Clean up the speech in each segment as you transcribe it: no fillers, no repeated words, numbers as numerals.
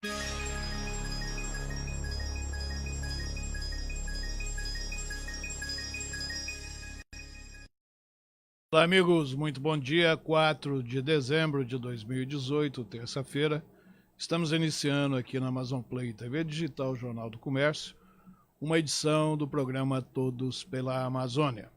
Olá, amigos, muito bom dia. 4 de dezembro de 2018, terça-feira. Estamos iniciando aqui na Amazon Play TV Digital Jornal do Comércio, uma edição do programa Todos pela Amazônia.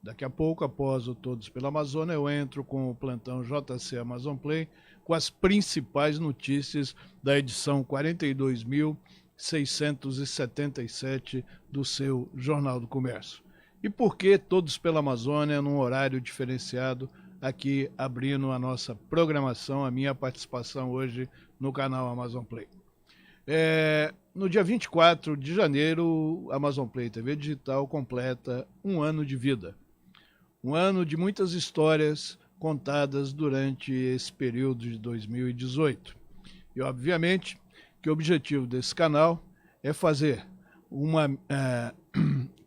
Daqui a pouco, após o Todos pela Amazônia, eu entro com o plantão JC Amazon Play com as principais notícias da edição 42.677 do seu Jornal do Comércio. E por que Todos pela Amazônia num horário diferenciado, aqui abrindo a nossa programação, a minha participação hoje no canal Amazon Play. No dia 24 de janeiro, a Amazon Play TV Digital completa um ano de vida. Um ano de muitas histórias contadas durante esse período de 2018. E, obviamente, que o objetivo desse canal é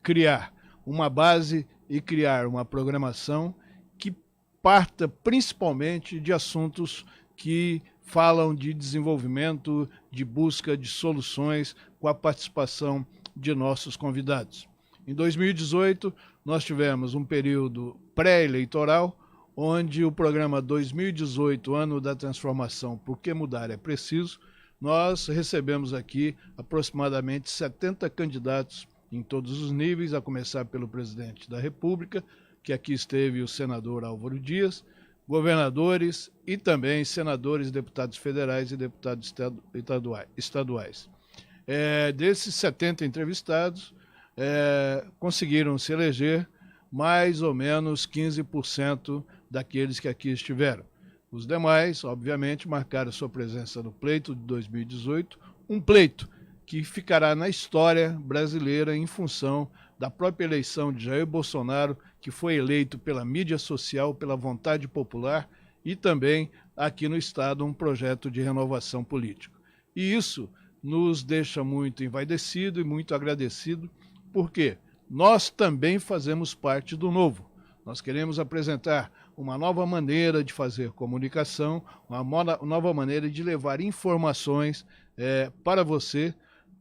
criar uma base e criar uma programação que parta principalmente de assuntos que falam de desenvolvimento, de busca de soluções com a participação de nossos convidados. Em 2018, nós tivemos um período pré-eleitoral, onde o programa 2018, Ano da Transformação, Por que Mudar é Preciso, nós recebemos aqui aproximadamente 70 candidatos em todos os níveis, a começar pelo presidente da República, que aqui esteve o senador Álvaro Dias, governadores e também senadores, deputados federais e deputados estaduais. Desses 70 entrevistados, conseguiram se eleger mais ou menos 15% daqueles que aqui estiveram. Os demais, obviamente, marcaram sua presença no pleito de 2018, um pleito que ficará na história brasileira em função da própria eleição de Jair Bolsonaro, que foi eleito pela mídia social, pela vontade popular e também, aqui no Estado, um projeto de renovação política. E isso nos deixa muito envaidecido e muito agradecido, porque nós também fazemos parte do novo. Nós queremos apresentar uma nova maneira de fazer comunicação, uma nova maneira de levar informações para você,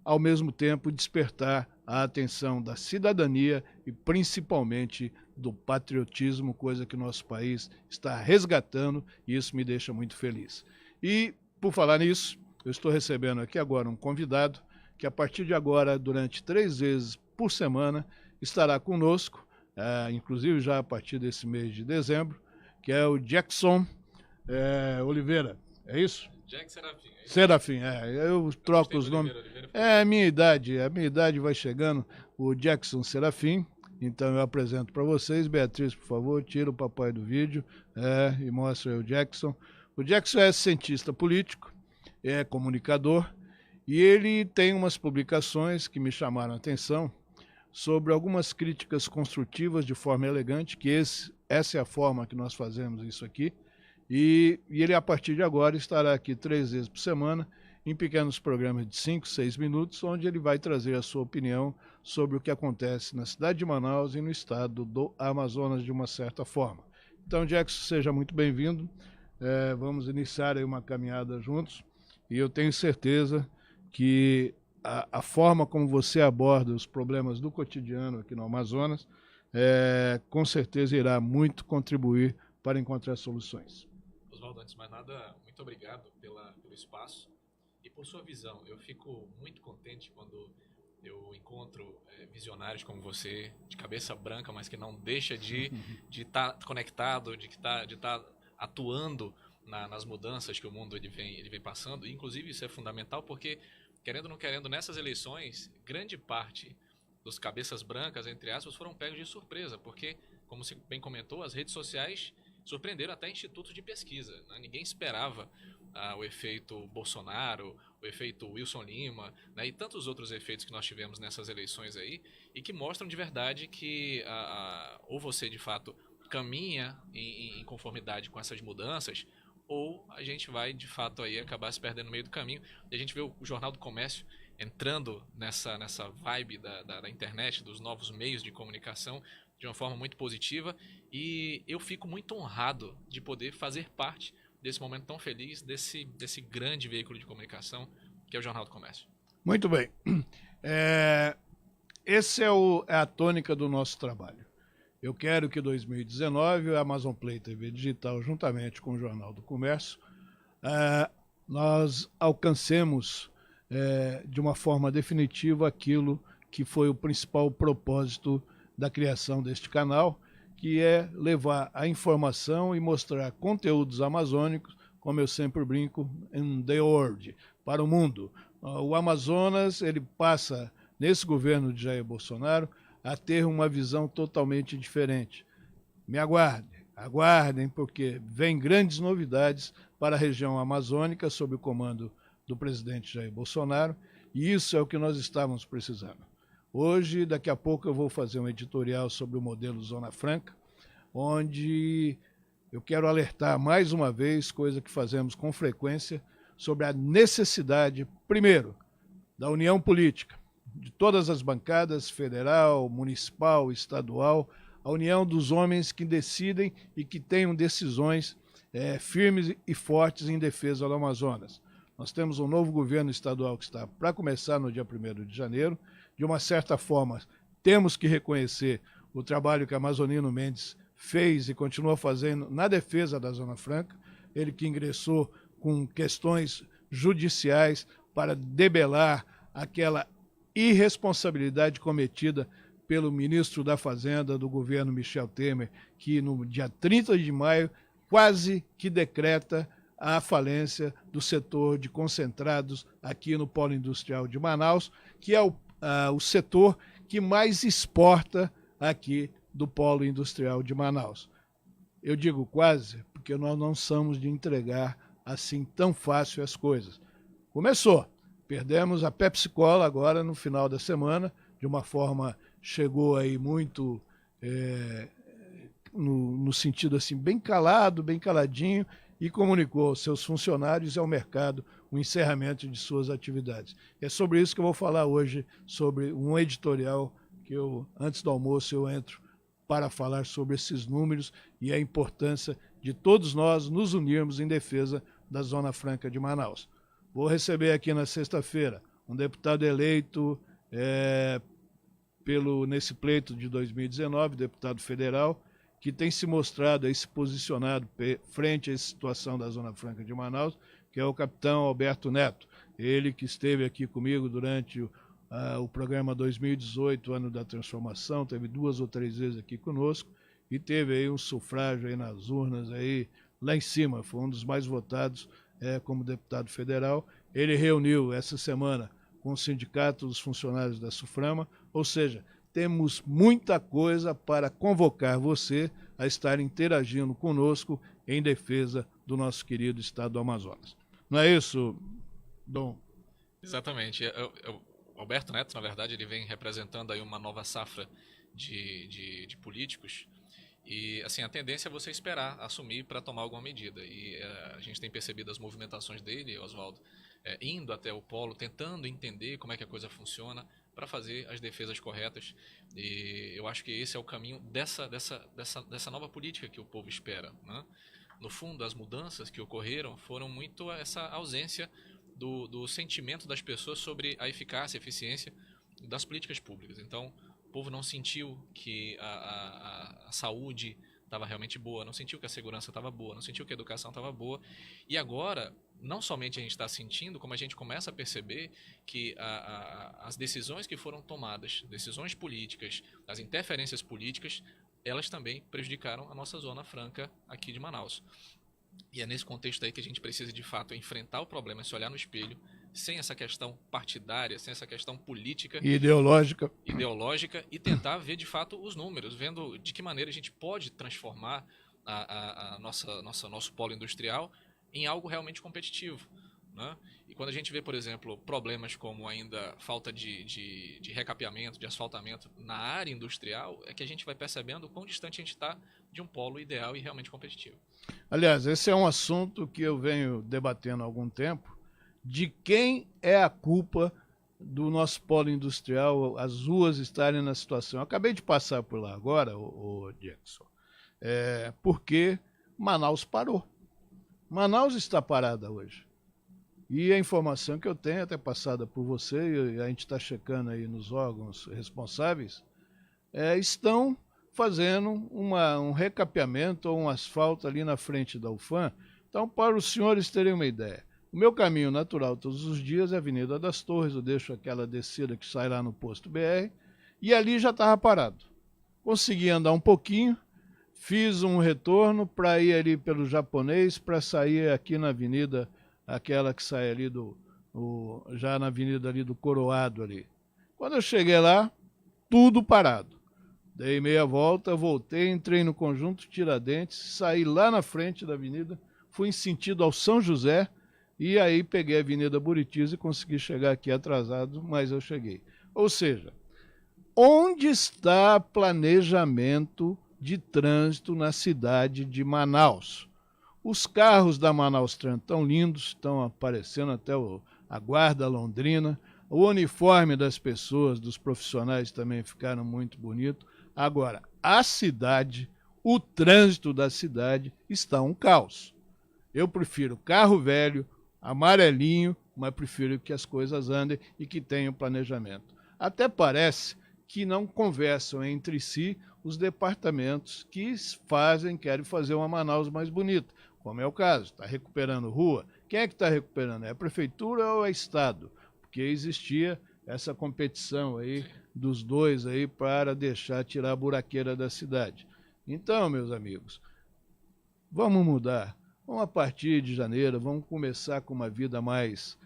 ao mesmo tempo despertar a atenção da cidadania e principalmente do patriotismo, coisa que o nosso país está resgatando, e isso me deixa muito feliz. E, por falar nisso, eu estou recebendo aqui agora um convidado que a partir de agora, durante 3 vezes por semana, estará conosco, inclusive já a partir desse mês de dezembro, que é o Jackson Oliveira, é isso? Jack Serafim. Serafim, eu troco os nomes. A minha idade vai chegando, o Jackson Serafim, então eu apresento para vocês. Beatriz, por favor, tira o papai do vídeo e mostra aí o Jackson. O Jackson é cientista político, é comunicador, e ele tem umas publicações que me chamaram a atenção sobre algumas críticas construtivas de forma elegante, que essa é a forma que nós fazemos isso aqui. E ele, a partir de agora, estará aqui 3 vezes por semana, em pequenos programas de 5, 6 minutos, onde ele vai trazer a sua opinião sobre o que acontece na cidade de Manaus e no estado do Amazonas de uma certa forma. Então, Jackson, seja muito bem-vindo. Vamos iniciar aí uma caminhada juntos, e eu tenho certeza que a forma como você aborda os problemas do cotidiano aqui no Amazonas, com certeza irá muito contribuir para encontrar soluções. Oswaldo, antes de mais nada, muito obrigado pelo espaço e por sua visão. Eu fico muito contente quando eu encontro visionários como você, de cabeça branca, mas que não deixa de estar conectado, de estar atuando nas mudanças que o mundo ele vem passando. E, inclusive, isso é fundamental porque, querendo ou não querendo, nessas eleições, grande parte dos cabeças brancas, entre aspas, foram pegos de surpresa, porque, como você bem comentou, as redes sociais surpreenderam até institutos de pesquisa, né? Ninguém esperava o efeito Bolsonaro, o efeito Wilson Lima, né? E tantos outros efeitos que nós tivemos nessas eleições aí, e que mostram de verdade que ou você de fato caminha em conformidade com essas mudanças, ou a gente vai de fato aí acabar se perdendo no meio do caminho. E a gente vê o Jornal do Comércio entrando nessa vibe da internet, dos novos meios de comunicação, de uma forma muito positiva, e eu fico muito honrado de poder fazer parte desse momento tão feliz, desse grande veículo de comunicação que é o Jornal do Comércio. Muito bem. Esse é a tônica do nosso trabalho. Eu quero que em 2019 a Amazon Play TV Digital, juntamente com o Jornal do Comércio, nós alcancemos de uma forma definitiva aquilo que foi o principal propósito da criação deste canal, que é levar a informação e mostrar conteúdos amazônicos, como eu sempre brinco, in the world, para o mundo. O Amazonas, ele passa, nesse governo de Jair Bolsonaro, a ter uma visão totalmente diferente. Me aguardem, porque vem grandes novidades para a região amazônica sob o comando do presidente Jair Bolsonaro, e isso é o que nós estávamos precisando. Hoje, daqui a pouco, eu vou fazer um editorial sobre o modelo Zona Franca, onde eu quero alertar mais uma vez, coisa que fazemos com frequência, sobre a necessidade, primeiro, da união política, de todas as bancadas, federal, municipal, estadual, a união dos homens que decidem e que tenham decisões firmes e fortes em defesa do Amazonas. Nós temos um novo governo estadual que está para começar no dia 1º de janeiro. De uma certa forma, temos que reconhecer o trabalho que Amazonino Mendes fez e continua fazendo na defesa da Zona Franca. Ele que ingressou com questões judiciais para debelar aquela irresponsabilidade cometida pelo ministro da Fazenda do governo Michel Temer, que no dia 30 de maio quase que decreta a falência do setor de concentrados aqui no Polo Industrial de Manaus, que é o setor que mais exporta aqui do Polo Industrial de Manaus. Eu digo quase, porque nós não somos de entregar assim tão fácil as coisas. Começou. Perdemos a Pepsi Cola agora no final da semana, de uma forma, chegou aí muito no sentido assim, bem calado, bem caladinho, e comunicou aos seus funcionários e ao mercado o encerramento de suas atividades. É sobre isso que eu vou falar hoje, sobre um editorial que antes do almoço eu entro para falar sobre esses números e a importância de todos nós nos unirmos em defesa da Zona Franca de Manaus. Vou receber aqui na sexta-feira um deputado eleito nesse pleito de 2019, deputado federal, que tem se mostrado aí, se posicionado frente à situação da Zona Franca de Manaus, que é o capitão Alberto Neto. Ele que esteve aqui comigo durante o programa 2018, Ano da Transformação, teve 2 ou 3 vezes aqui conosco, e teve aí um sufrágio aí nas urnas, aí, lá em cima, foi um dos mais votados como deputado federal. Ele reuniu essa semana com o Sindicato dos Funcionários da SUFRAMA, ou seja, temos muita coisa para convocar você a estar interagindo conosco em defesa do nosso querido estado do Amazonas. Não é isso, Dom? Exatamente. O Alberto Neto, na verdade, ele vem representando aí uma nova safra de políticos. E assim, a tendência é você esperar assumir para tomar alguma medida. E a gente tem percebido as movimentações dele, Oswaldo, indo até o polo, tentando entender como é que a coisa funciona para fazer as defesas corretas. E eu acho que esse é o caminho dessa nova política que o povo espera, né? No fundo, as mudanças que ocorreram foram muito essa ausência do sentimento das pessoas sobre a eficácia e eficiência das políticas públicas. Então, o povo não sentiu que a saúde estava realmente boa, não sentiu que a segurança estava boa, não sentiu que a educação estava boa. E agora, não somente a gente está sentindo, como a gente começa a perceber que as decisões que foram tomadas, decisões políticas, as interferências políticas, elas também prejudicaram a nossa Zona Franca aqui de Manaus. E é nesse contexto aí que a gente precisa, de fato, enfrentar o problema, se olhar no espelho, sem essa questão partidária, sem essa questão política e ideológica, e tentar ver, de fato, os números, vendo de que maneira a gente pode transformar nosso polo industrial em algo realmente competitivo, né? E quando a gente vê, por exemplo, problemas como ainda falta de recapeamento, de asfaltamento na área industrial, é que a gente vai percebendo o quão distante a gente está de um polo ideal e realmente competitivo. Aliás, esse é um assunto que eu venho debatendo há algum tempo, de quem é a culpa do nosso polo industrial, as ruas estarem na situação. Eu acabei de passar por lá agora, o Jackson, porque Manaus parou. Manaus está parada hoje. E a informação que eu tenho, até passada por você, e a gente está checando aí nos órgãos responsáveis, estão fazendo um recapeamento ou um asfalto ali na frente da UFAM. Então, para os senhores terem uma ideia, o meu caminho natural todos os dias é a Avenida das Torres, eu deixo aquela descida que sai lá no posto BR, e ali já estava parado. Consegui andar um pouquinho, fiz um retorno para ir ali pelo Japonês, para sair aqui na avenida, aquela que sai ali já na avenida ali do Coroado ali. Quando eu cheguei lá, tudo parado. Dei meia volta, voltei, entrei no conjunto Tiradentes, saí lá na frente da avenida, fui em sentido ao São José, e aí peguei a Avenida Buritis e consegui chegar aqui atrasado, mas eu cheguei. Ou seja, onde está planejamento de trânsito na cidade de Manaus? Os carros da Manaus Trans estão lindos, estão aparecendo até a Guarda Londrina, o uniforme das pessoas, dos profissionais também ficaram muito bonito. Agora, a cidade, o trânsito da cidade está um caos. Eu prefiro carro velho, amarelinho, mas prefiro que as coisas andem e que tenham planejamento. Até parece que não conversam entre si os departamentos que querem fazer uma Manaus mais bonita, como é o caso, está recuperando rua. Quem é que está recuperando? É a prefeitura ou é o Estado? Porque existia essa competição aí dos dois aí para tirar a buraqueira da cidade. Então, meus amigos, vamos mudar. Vamos a partir de janeiro, vamos começar com uma vida mais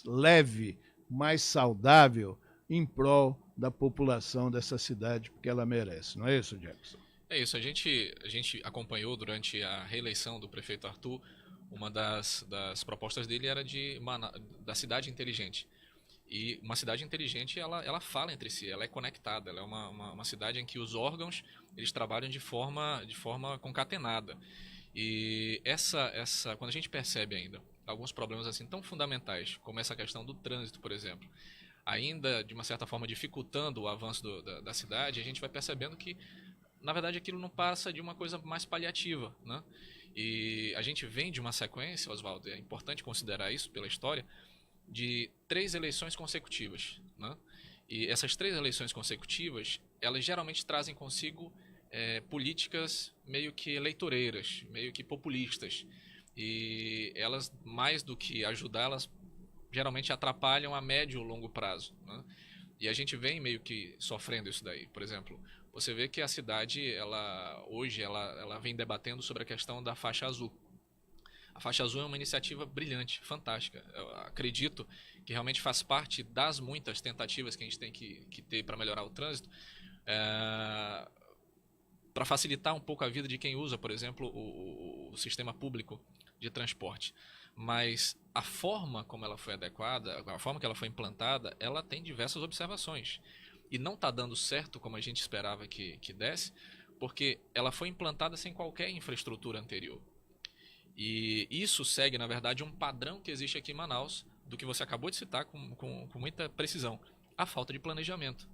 leve, mais saudável, em prol da população dessa cidade, porque ela merece. Não é isso, Jackson? É isso, a gente acompanhou durante a reeleição do prefeito Arthur, uma das propostas dele era da cidade inteligente. E uma cidade inteligente, ela fala entre si, ela é conectada, ela é uma cidade em que os órgãos eles trabalham de forma concatenada. E quando a gente percebe ainda alguns problemas assim tão fundamentais, como essa questão do trânsito, por exemplo, ainda de uma certa forma dificultando o avanço da cidade, a gente vai percebendo que, na verdade, aquilo não passa de uma coisa mais paliativa, né? E a gente vem de uma sequência, Oswaldo, é importante considerar isso pela história, de 3 eleições consecutivas, né? E essas 3 eleições consecutivas, elas geralmente trazem consigo políticas meio que eleitoreiras, meio que populistas. E elas, mais do que ajudar, elas geralmente atrapalham a médio ou longo prazo, né? E a gente vem meio que sofrendo isso daí. Por exemplo, você vê que a cidade, hoje ela vem debatendo sobre a questão da faixa azul. A faixa azul é uma iniciativa brilhante, fantástica. Eu acredito que realmente faz parte das muitas tentativas que a gente tem que ter para melhorar o trânsito, para facilitar um pouco a vida de quem usa, por exemplo, o sistema público de transporte. Mas a forma como ela foi adequada, a forma que ela foi implantada, ela tem diversas observações. E não está dando certo como a gente esperava que desse, porque ela foi implantada sem qualquer infraestrutura anterior. E isso segue, na verdade, um padrão que existe aqui em Manaus, do que você acabou de citar com muita precisão: a falta de planejamento.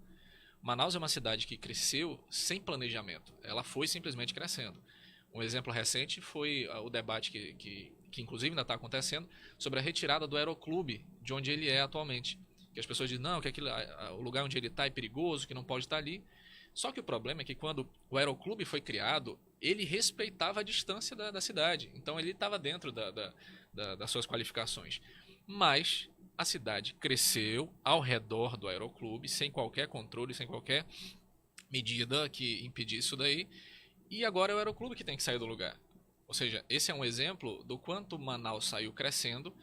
Manaus é uma cidade que cresceu sem planejamento, ela foi simplesmente crescendo. Um exemplo recente foi o debate que inclusive ainda está acontecendo, sobre a retirada do aeroclube de onde ele é atualmente. Que as pessoas dizem, não, que o lugar onde ele está é perigoso, que não pode estar ali. Só que o problema é que quando o aeroclube foi criado, ele respeitava a distância da cidade. Então ele estava dentro das suas qualificações. Mas a cidade cresceu ao redor do aeroclube, sem qualquer controle, sem qualquer medida que impedisse isso daí. E agora é o aeroclube que tem que sair do lugar. Ou seja, esse é um exemplo do quanto Manaus saiu crescendo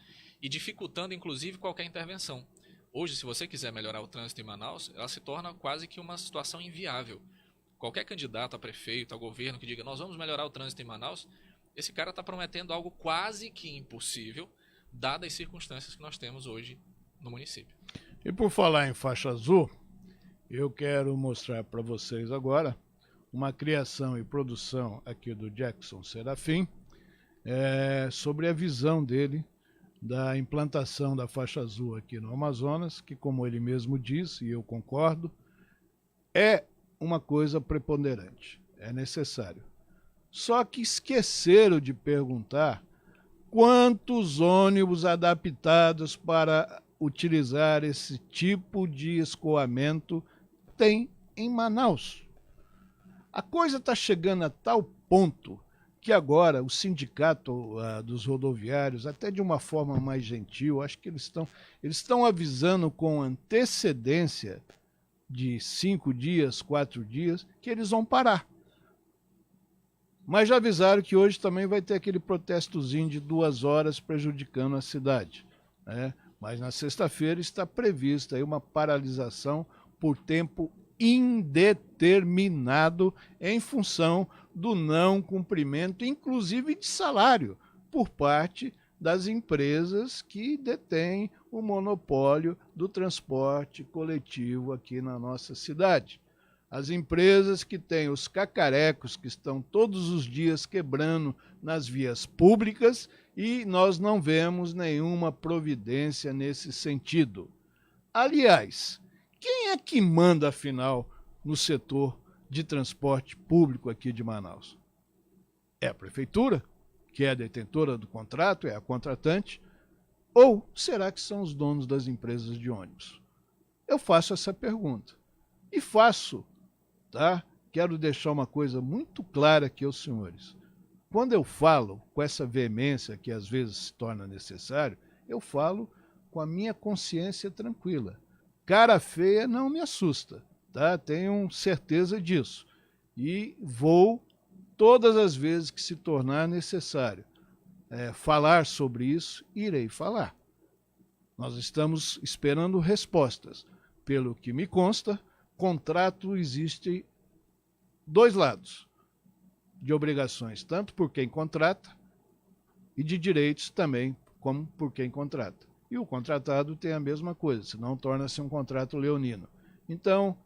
e dificultando, inclusive, qualquer intervenção. Hoje, se você quiser melhorar o trânsito em Manaus, ela se torna quase que uma situação inviável. Qualquer candidato a prefeito, a governo que diga nós vamos melhorar o trânsito em Manaus, esse cara está prometendo algo quase que impossível, dadas as circunstâncias que nós temos hoje no município. E por falar em faixa azul, eu quero mostrar para vocês agora uma criação e produção aqui do Jackson Serafim, sobre a visão dele da implantação da faixa azul aqui no Amazonas, que, como ele mesmo diz, e eu concordo, é uma coisa preponderante, é necessário. Só que esqueceram de perguntar quantos ônibus adaptados para utilizar esse tipo de escoamento tem em Manaus? A coisa está chegando a tal ponto que agora o sindicato dos rodoviários, até de uma forma mais gentil, acho que eles estão avisando com antecedência de 5 dias, 4 dias, que eles vão parar. Mas já avisaram que hoje também vai ter aquele protestozinho de 2 horas prejudicando a cidade, né? Mas na sexta-feira está prevista aí uma paralisação por tempo indeterminado em função do não cumprimento, inclusive de salário, por parte das empresas que detêm o monopólio do transporte coletivo aqui na nossa cidade. As empresas que têm os cacarecos que estão todos os dias quebrando nas vias públicas e nós não vemos nenhuma providência nesse sentido. Aliás, quem é que manda, afinal, no setor de transporte público aqui de Manaus? É a prefeitura, que é a detentora do contrato, é a contratante, ou será que são os donos das empresas de ônibus? Eu faço essa pergunta. E faço, tá? Quero deixar uma coisa muito clara aqui aos senhores. Quando eu falo com essa veemência que às vezes se torna necessário, eu falo com a minha consciência tranquila. Cara feia não me assusta, tá? Tenham certeza disso. E vou, todas as vezes que se tornar necessário falar sobre isso, irei falar. Nós estamos esperando respostas. Pelo que me consta, contrato existe 2 lados de obrigações, tanto por quem contrata e de direitos também, como por quem contrata. E o contratado tem a mesma coisa, senão torna-se um contrato leonino. Então,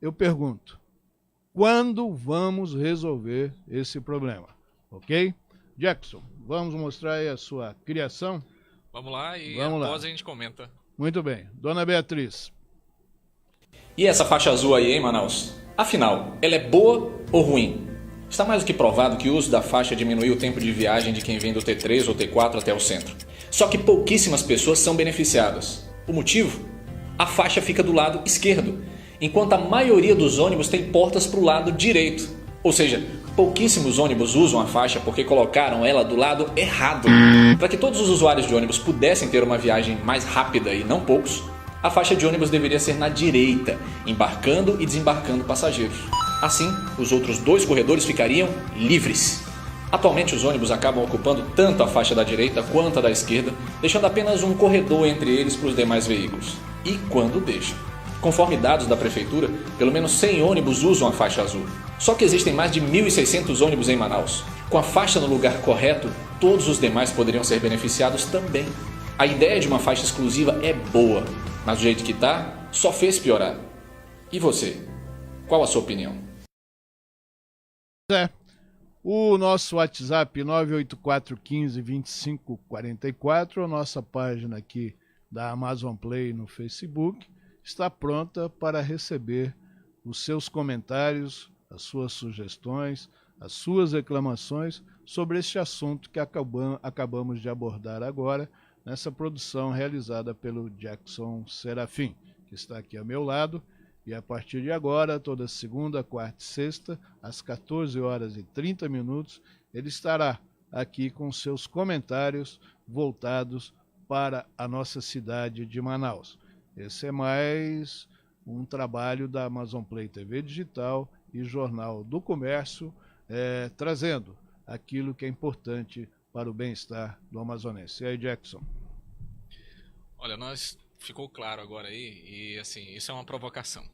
eu pergunto, quando vamos resolver esse problema? Ok? Jackson, vamos mostrar aí a sua criação? Vamos lá e Vamos após lá. a gente comenta. Muito bem. Dona Beatriz. E essa faixa azul aí, hein, Manaus? Afinal, ela é boa ou ruim? Está mais do que provado que o uso da faixa diminui o tempo de viagem de quem vem do T3 ou T4 até o centro. Só que pouquíssimas pessoas são beneficiadas. O motivo? A faixa fica do lado esquerdo, enquanto a maioria dos ônibus tem portas para o lado direito. Ou seja, pouquíssimos ônibus usam a faixa porque colocaram ela do lado errado. Para que todos os usuários de ônibus pudessem ter uma viagem mais rápida e não poucos, a faixa de ônibus deveria ser na direita, embarcando e desembarcando passageiros. Assim, os outros 2 corredores ficariam livres. Atualmente os ônibus acabam ocupando tanto a faixa da direita quanto a da esquerda, deixando apenas um corredor entre eles para os demais veículos. E quando deixam? Conforme dados da prefeitura, pelo menos 100 ônibus usam a faixa azul. Só que existem mais de 1.600 ônibus em Manaus. Com a faixa no lugar correto, todos os demais poderiam ser beneficiados também. A ideia de uma faixa exclusiva é boa, mas do jeito que está, só fez piorar. E você? Qual a sua opinião? O nosso WhatsApp 984152544, a nossa página aqui da Amazon Play no Facebook, está pronta para receber os seus comentários, as suas sugestões, as suas reclamações sobre este assunto que acabamos de abordar agora, nessa produção realizada pelo Jackson Serafim, que está aqui ao meu lado. E a partir de agora, toda segunda, quarta e sexta, às 14h30, ele estará aqui com seus comentários voltados para a nossa cidade de Manaus. Esse é mais um trabalho da Amazon Play TV Digital e Jornal do Comércio, trazendo aquilo que é importante para o bem-estar do amazonense. E aí, Jackson? Olha, ficou claro agora aí, e assim, isso é uma provocação.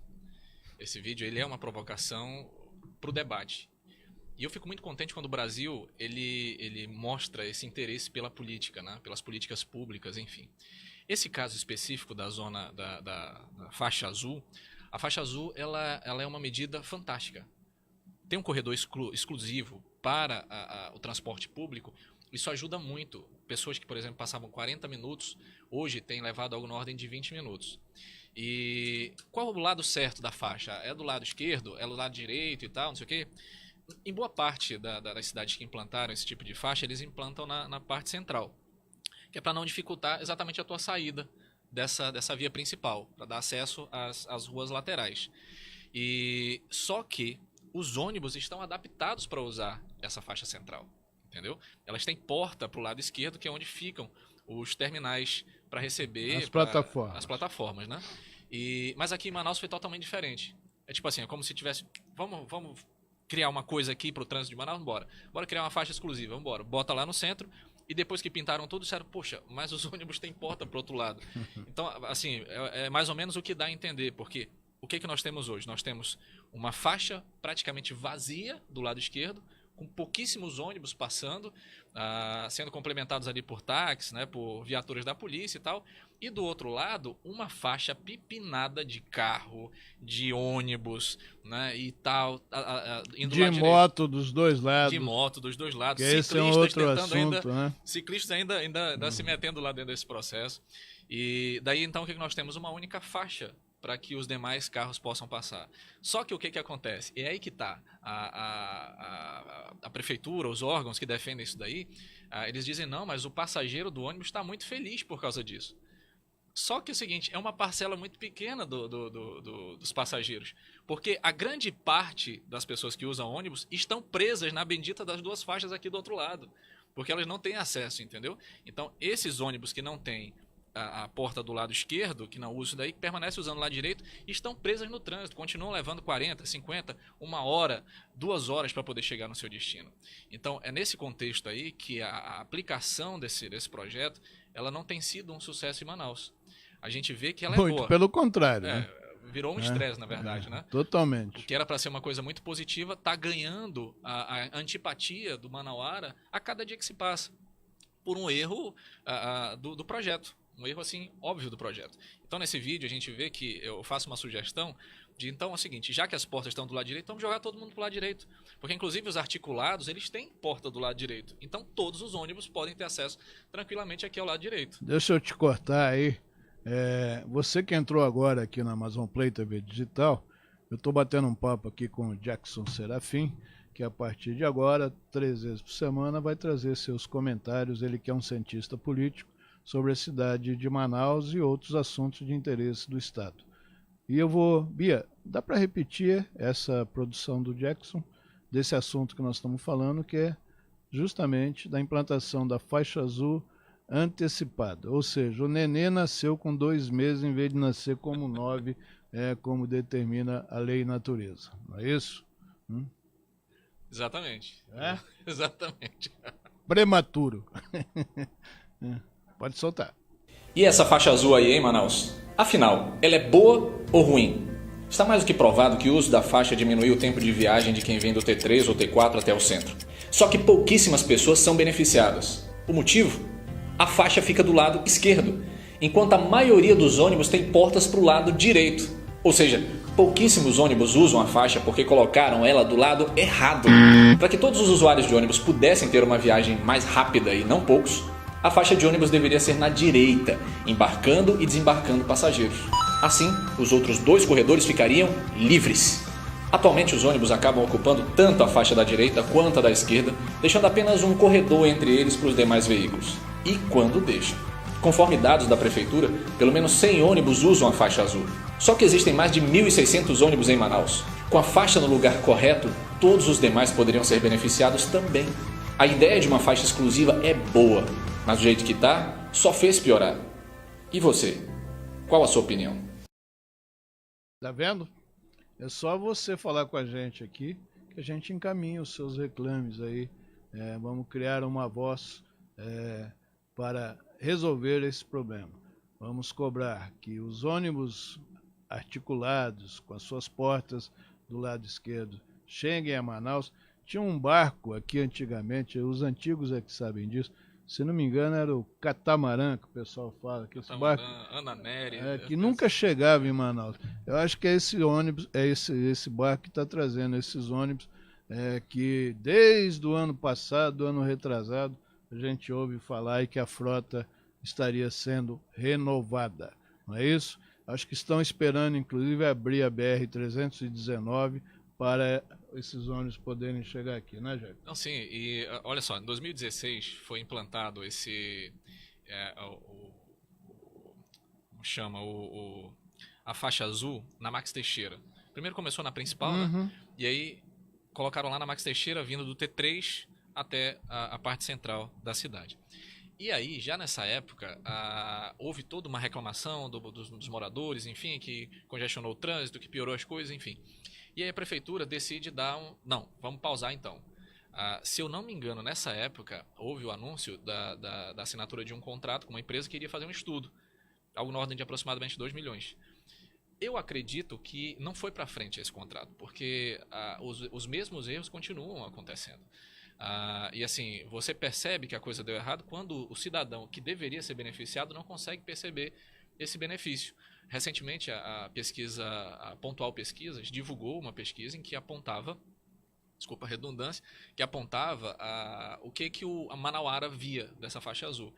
Esse vídeo ele é uma provocação para o debate. E eu fico muito contente quando o Brasil ele mostra esse interesse pela política, né? Pelas políticas públicas, enfim. Esse caso específico da zona da faixa azul, a faixa azul ela é uma medida fantástica. Tem um corredor exclusivo para o transporte público. Isso ajuda muito. Pessoas que, por exemplo, passavam 40 minutos, hoje têm levado algo na ordem de 20 minutos. E qual é o lado certo da faixa? É do lado esquerdo? É do lado direito e tal, não sei o quê? Em boa parte das cidades que implantaram esse tipo de faixa, eles implantam na parte central. que é para não dificultar exatamente a tua saída dessa via principal, para dar acesso às ruas laterais. E só que os ônibus estão adaptados para usar essa faixa central, entendeu? Elas têm porta para o lado esquerdo, que é onde ficam os terminais para receber as plataformas, né? Mas aqui em Manaus foi totalmente diferente. É tipo assim, é como se tivesse... Vamos criar uma coisa aqui para o trânsito de Manaus? Bora criar uma faixa exclusiva, vambora. Bota lá no centro. E depois que pintaram tudo, disseram, poxa, mas os ônibus têm porta pro outro lado. Então, assim, é mais ou menos o que dá a entender, porque o que nós temos hoje? Nós temos uma faixa praticamente vazia do lado esquerdo, com pouquíssimos ônibus passando, sendo complementados ali por táxis, né, por viaturas da polícia e tal. E do outro lado, uma faixa pipinada de carro, de ônibus, né, e tal. Indo de moto dos dois lados. De moto dos dois lados. Que esse é um outro assunto, né? Ciclistas ainda se metendo lá dentro desse processo. E daí, então, o que nós temos? Uma única faixa para que os demais carros possam passar. Só que o que acontece? É aí que está. A prefeitura, os órgãos que defendem isso daí, eles dizem, não, mas o passageiro do ônibus está muito feliz por causa disso. Só que é o seguinte, é uma parcela muito pequena dos passageiros. Porque a grande parte das pessoas que usam ônibus estão presas na bendita das duas faixas aqui do outro lado. Porque elas não têm acesso, entendeu? Então, esses ônibus que não têm a porta do lado esquerdo, que não usa isso daí, que permanece usando o lado direito, estão presas no trânsito, continuam levando 40, 50, 1 hora, 2 horas para poder chegar no seu destino. Então, é nesse contexto aí que a aplicação desse projeto, ela não tem sido um sucesso em Manaus. A gente vê que ela é muito boa. Pelo contrário, né? Virou um estresse, na verdade, né? Totalmente. O que era para ser uma coisa muito positiva, está ganhando a antipatia do manauara a cada dia que se passa, por um erro do projeto. Um erro, assim, óbvio do projeto. Então, nesse vídeo, a gente vê que eu faço uma sugestão de, então, é o seguinte, já que as portas estão do lado direito, vamos jogar todo mundo pro lado direito. Porque, inclusive, os articulados, eles têm porta do lado direito. Então, todos os ônibus podem ter acesso tranquilamente aqui ao lado direito. Deixa eu te cortar aí. Você que entrou agora aqui na Amazon Play TV Digital, eu estou batendo um papo aqui com o Jackson Serafim, que a partir de agora, 3 vezes por semana, vai trazer seus comentários. Ele que é um cientista político, sobre a cidade de Manaus e outros assuntos de interesse do Estado. E eu vou... Bia, dá para repetir essa produção do Jackson, desse assunto que nós estamos falando, que é justamente da implantação da faixa azul antecipada. Ou seja, o nenê nasceu com 2 meses em vez de nascer como 9, como determina a lei e natureza. Não é isso? Exatamente. Exatamente. Prematuro. Pode soltar. E essa faixa azul aí, hein, Manaus? Afinal, ela é boa ou ruim? Está mais do que provado que o uso da faixa diminuiu o tempo de viagem de quem vem do T3 ou T4 até o centro. Só que pouquíssimas pessoas são beneficiadas. O motivo? A faixa fica do lado esquerdo, enquanto a maioria dos ônibus tem portas para o lado direito. Ou seja, pouquíssimos ônibus usam a faixa porque colocaram ela do lado errado. Para que todos os usuários de ônibus pudessem ter uma viagem mais rápida e não poucos, a faixa de ônibus deveria ser na direita, embarcando e desembarcando passageiros. Assim, os outros 2 corredores ficariam livres. Atualmente, os ônibus acabam ocupando tanto a faixa da direita quanto a da esquerda, deixando apenas um corredor entre eles para os demais veículos. E quando deixam? Conforme dados da prefeitura, pelo menos 100 ônibus usam a faixa azul. Só que existem mais de 1.600 ônibus em Manaus. Com a faixa no lugar correto, todos os demais poderiam ser beneficiados também. A ideia de uma faixa exclusiva é boa, mas do jeito que tá, só fez piorar. E você? Qual a sua opinião? Tá vendo? É só você falar com a gente aqui que a gente encaminha os seus reclames aí. Vamos criar uma voz para resolver esse problema. Vamos cobrar que os ônibus articulados com as suas portas do lado esquerdo cheguem a Manaus. Tinha um barco aqui antigamente, os antigos é que sabem disso. Se não me engano, era o catamarã que o pessoal fala. Que esse barco, Ana Nery, que nunca chegava em Manaus. Eu acho que é esse ônibus, esse barco que está trazendo esses ônibus, que desde o ano passado, do ano retrasado, a gente ouve falar e que a frota estaria sendo renovada. Não é isso? Acho que estão esperando, inclusive, abrir a BR-319 para esses ônibus poderem chegar aqui, né, Jair? Não, sim, e olha só, em 2016 foi implantado esse como chama, a faixa azul na Max Teixeira. Primeiro começou na principal, né? E aí colocaram lá na Max Teixeira, vindo do T3 até a parte central da cidade. E aí, já nessa época, houve toda uma reclamação dos moradores, enfim, que congestionou o trânsito, que piorou as coisas, enfim. E aí a prefeitura decide não, vamos pausar então. Se eu não me engano, nessa época, houve o anúncio da assinatura de um contrato com uma empresa que iria fazer um estudo, algo na ordem de aproximadamente 2 milhões. Eu acredito que não foi para frente esse contrato, porque os mesmos erros continuam acontecendo. E assim, você percebe que a coisa deu errado quando o cidadão que deveria ser beneficiado não consegue perceber esse benefício. Recentemente, a Pontual Pesquisas divulgou uma pesquisa em que apontava, desculpa a redundância, que apontava o que a Manauara via dessa faixa azul.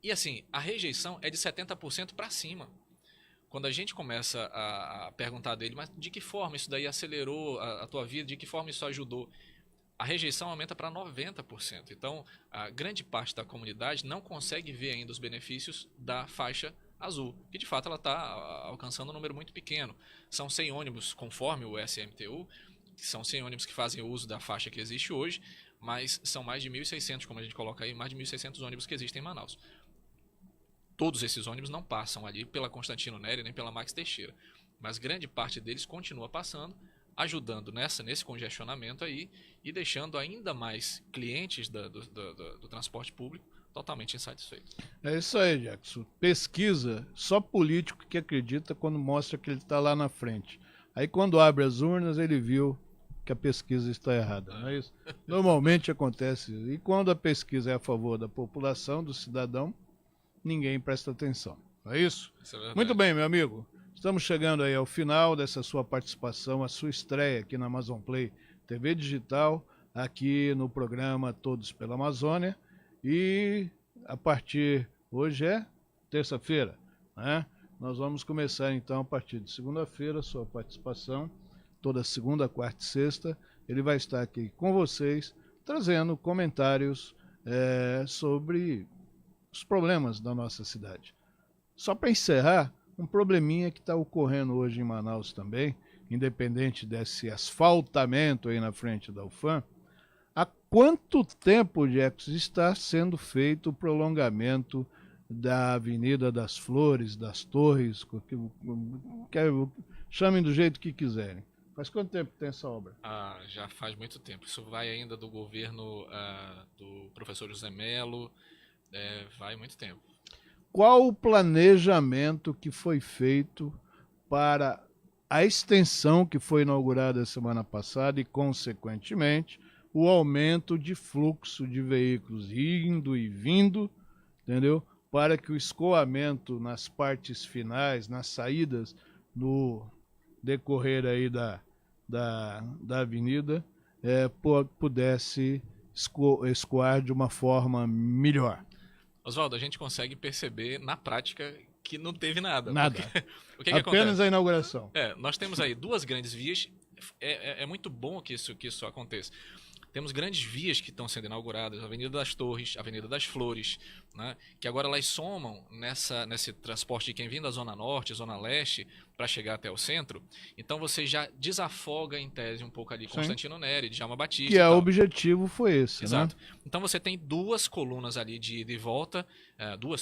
E assim, a rejeição é de 70% para cima. Quando a gente começa a perguntar dele, mas de que forma isso daí acelerou a tua vida, de que forma isso ajudou? A rejeição aumenta para 90%. Então, a grande parte da comunidade não consegue ver ainda os benefícios da faixa azul, que de fato ela está alcançando um número muito pequeno. São 100 ônibus, conforme o SMTU, que são 100 ônibus que fazem uso da faixa que existe hoje, mas são mais de 1.600, como a gente coloca aí, mais de 1.600 ônibus que existem em Manaus. Todos esses ônibus não passam ali pela Constantino Nery nem pela Max Teixeira, mas grande parte deles continua passando, ajudando nesse congestionamento aí e deixando ainda mais clientes do transporte público totalmente insatisfeitos. É isso aí, Jackson. Pesquisa, só político que acredita quando mostra que ele está lá na frente. Aí quando abre as urnas, ele viu que a pesquisa está errada, não é isso? Normalmente acontece isso. E quando a pesquisa é a favor da população, do cidadão, ninguém presta atenção. Não é isso? Isso é verdade. Muito bem, meu amigo. Estamos chegando aí ao final dessa sua participação, a sua estreia aqui na Amazon Play TV Digital, aqui no programa Todos pela Amazônia. E a partir, hoje é terça-feira, né? Nós vamos começar então a partir de segunda-feira a sua participação, toda segunda, quarta e sexta. Ele vai estar aqui com vocês, trazendo comentários sobre os problemas da nossa cidade. Só para encerrar, um probleminha que está ocorrendo hoje em Manaus também, independente desse asfaltamento aí na frente da UFAM. Há quanto tempo, Jackson, está sendo feito o prolongamento da Avenida das Flores, das Torres, chamem do jeito que quiserem? Faz quanto tempo que tem essa obra? Já faz muito tempo. Isso vai ainda do governo do professor José Melo, vai muito tempo. Qual o planejamento que foi feito para a extensão que foi inaugurada semana passada e, consequentemente, o aumento de fluxo de veículos indo e vindo, entendeu? Para que o escoamento nas partes finais, nas saídas, no decorrer aí da avenida, pudesse escoar de uma forma melhor. Oswaldo, a gente consegue perceber na prática que não teve nada. Nada. O que Apenas acontece? a inauguração. Nós temos aí 2 grandes vias. É muito bom que isso aconteça. Temos grandes vias que estão sendo inauguradas, a Avenida das Torres, a Avenida das Flores, né, que agora elas somam nesse transporte de quem vem da Zona Norte, Zona Leste, para chegar até o centro. Então você já desafoga, em tese, um pouco ali Constantino Nery, Djalma Batista. Que o objetivo foi esse, exato. Né? Então você tem 2 colunas ali de ida e volta,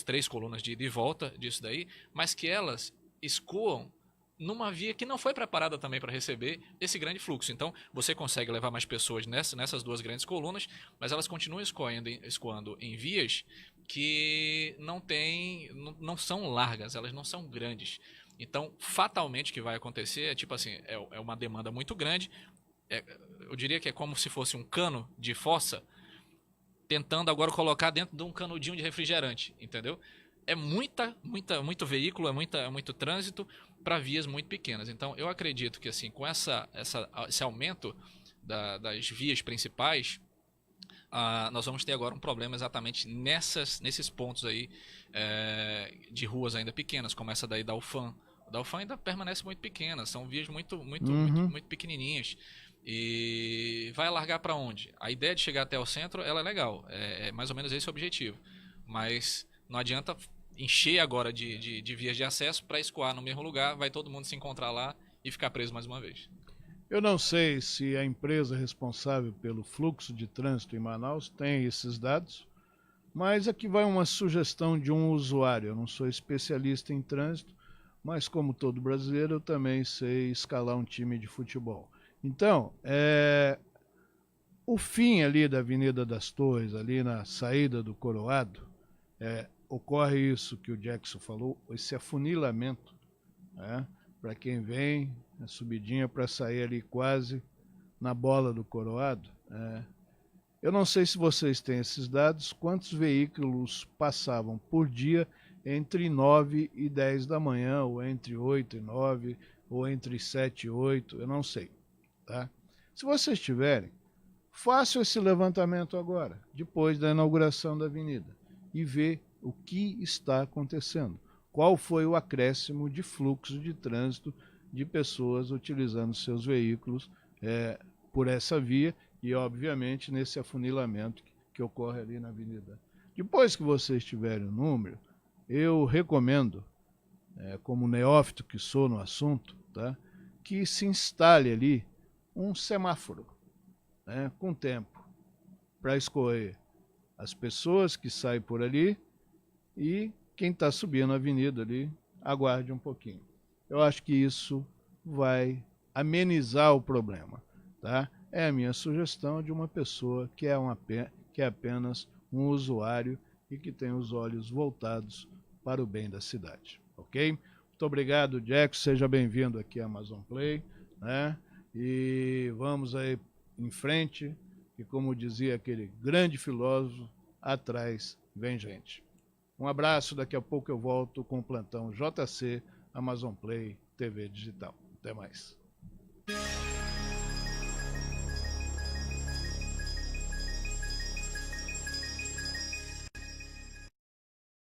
3 colunas de ida e volta disso daí, mas que elas escoam numa via que não foi preparada também para receber esse grande fluxo. Então, você consegue levar mais pessoas nessas 2 grandes colunas, mas elas continuam escoando em vias que não são largas, elas não são grandes. Então, fatalmente o que vai acontecer é tipo assim, é uma demanda muito grande. Eu diria que é como se fosse um cano de fossa tentando agora colocar dentro de um canudinho de refrigerante, entendeu? É muito veículo, é muito trânsito para vias muito pequenas. Então, eu acredito que assim, com esse aumento das vias principais, nós vamos ter agora um problema exatamente nesses pontos aí de ruas ainda pequenas, como essa daí da UFAM. Da UFAM ainda permanece muito pequena, são vias muito pequenininhas. E vai alargar para onde? A ideia de chegar até o centro ela é legal, é mais ou menos esse o objetivo, mas Não adianta encher agora de vias de acesso para escoar no mesmo lugar, vai todo mundo se encontrar lá e ficar preso mais uma vez. Eu não sei se a empresa responsável pelo fluxo de trânsito em Manaus tem esses dados, mas aqui vai uma sugestão de um usuário. Eu não sou especialista em trânsito, mas como todo brasileiro, eu também sei escalar um time de futebol. Então, o fim ali da Avenida das Torres, ali na saída do Coroado, ocorre isso que o Jackson falou, esse afunilamento, né? Para quem vem, a subidinha para sair ali quase na bola do Coroado. Eu não sei se vocês têm esses dados, quantos veículos passavam por dia entre 9 e 10 da manhã, ou entre 8 e 9, ou entre 7 e 8, eu não sei. Tá? Se vocês tiverem, façam esse levantamento agora, depois da inauguração da avenida, e vê o que está acontecendo. Qual foi o acréscimo de fluxo de trânsito de pessoas utilizando seus veículos por essa via e, obviamente, nesse afunilamento que ocorre ali na avenida. Depois que vocês tiverem o número, eu recomendo, como neófito que sou no assunto, tá, que se instale ali um semáforo, né, com tempo, para escorrer as pessoas que saem por ali e quem está subindo a avenida ali, aguarde um pouquinho. Eu acho que isso vai amenizar o problema. Tá? É a minha sugestão de uma pessoa que é apenas um usuário e que tem os olhos voltados para o bem da cidade. Ok? Muito obrigado, Jackson. Seja bem-vindo aqui à Amazon Play. Né? E vamos aí em frente. E como dizia aquele grande filósofo, atrás vem gente. Um abraço, daqui a pouco eu volto com o plantão JC Amazon Play TV Digital. Até mais.